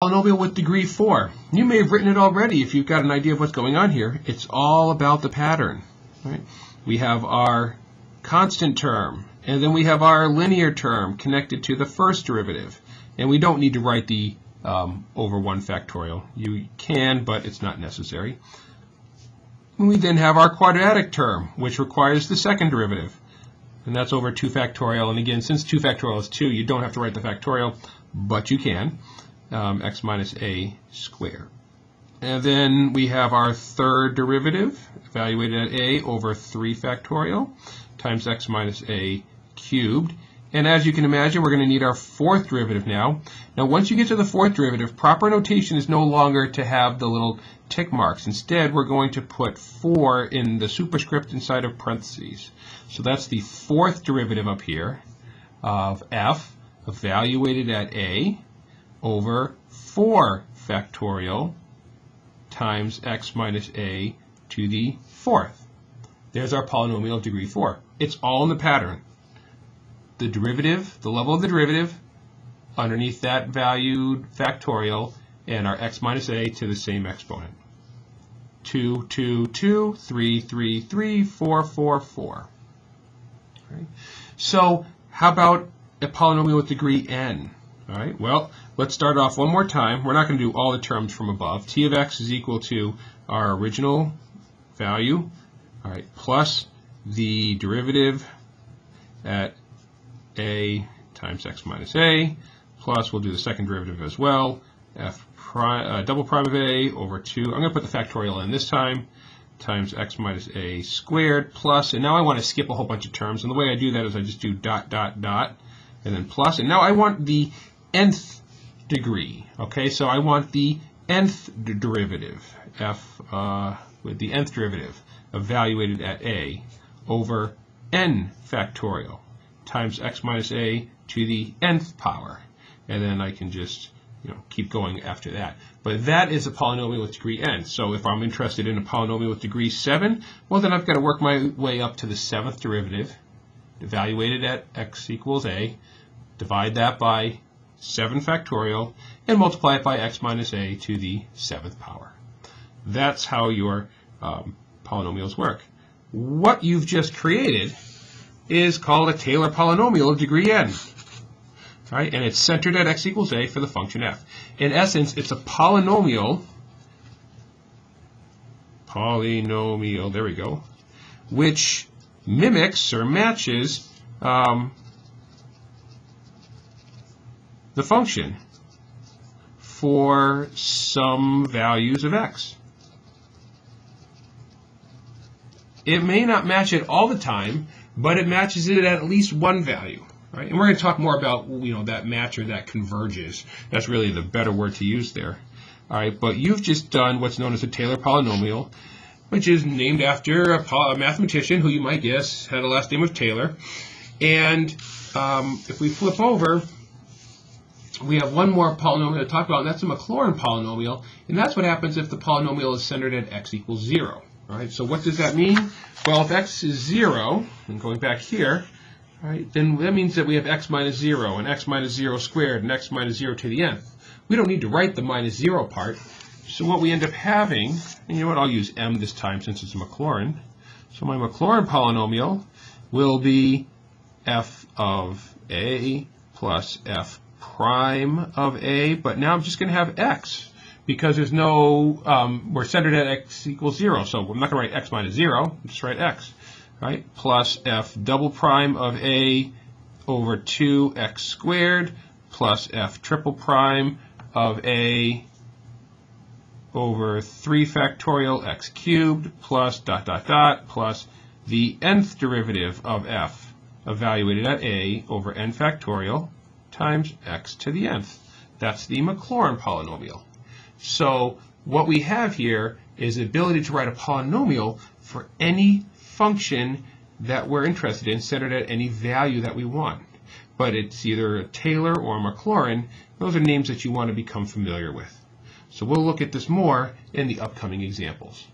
polynomial with degree 4. You may have written it already if you've got an idea of what's going on here. It's all about the pattern. Right? We have our constant term, and then we have our linear term connected to the first derivative. And we don't need to write the over 1 factorial. You can, but it's not necessary. We then have our quadratic term, which requires the second derivative. And that's over 2 factorial. And again, since 2 factorial is 2, you don't have to write the factorial, but you can. X minus a squared. And then we have our third derivative, evaluated at a over 3 factorial times x minus a cubed. And as you can imagine, we're going to need our fourth derivative now. Now, once you get to the fourth derivative, proper notation is no longer to have the little tick marks. Instead, we're going to put 4 in the superscript inside of parentheses. So that's the fourth derivative up here of f evaluated at a over 4 factorial times x minus a to the fourth. There's our polynomial of degree 4. It's all in the pattern. The derivative, the level of the derivative, underneath that valued factorial, and our x minus a to the same exponent. 2, 2, 2, 3, 3, 3, 4, 4, 4. Right? So how about a polynomial with degree n? All right, well, let's start off one more time. We're not going to do all the terms from above. T of x is equal to our original value, all right, plus the derivative at a times x minus a, plus we'll do the second derivative as well, f prime, double prime of a over 2, I'm going to put the factorial in this time, times x minus a squared, plus, and now I want to skip a whole bunch of terms, and the way I do that is I just do dot, dot, dot, and then plus, and now I want the nth degree, okay, so I want the nth derivative, f with the nth derivative evaluated at a over n factorial times x minus a to the nth power, and then I can just keep going after that. But that is a polynomial with degree n. So if I'm interested in a polynomial with degree 7, well then I've got to work my way up to the 7th derivative, evaluated at x equals a, divide that by 7 factorial, and multiply it by x minus a to the 7th power. That's how your polynomials work. What you've just created is called a Taylor polynomial of degree n. Right? And it's centered at x equals a for the function f. In essence, it's a polynomial, there we go, which mimics or matches the function for some values of x. It may not match it all the time, but it matches it at least one value. Right? And we're going to talk more about that match or that converges. That's really the better word to use there. All right, but you've just done what's known as a Taylor polynomial, which is named after a mathematician who you might guess had a last name of Taylor. And if we flip over, we have one more polynomial to talk about, and that's a Maclaurin polynomial. And that's what happens if the polynomial is centered at x equals 0. All right, so what does that mean? Well, if x is 0, and going back here, all right, then that means that we have x minus 0 and x minus 0 squared and x minus 0 to the nth. We don't need to write the minus 0 part. So what we end up having, and you know what, I'll use m this time since it's a Maclaurin. So my Maclaurin polynomial will be f of a plus f prime of a, but now I'm just going to have x because there's no, we're centered at x equals 0, so I'm not going to write x minus 0, just write x. Right, plus f double prime of a over 2x squared plus f triple prime of a over 3 factorial x cubed plus dot dot dot plus the nth derivative of f evaluated at a over n factorial times x to the nth. That's the Maclaurin polynomial. So what we have here is the ability to write a polynomial for any function that we're interested in, centered at any value that we want. But it's either a Taylor or a Maclaurin. Those are names that you want to become familiar with. So we'll look at this more in the upcoming examples.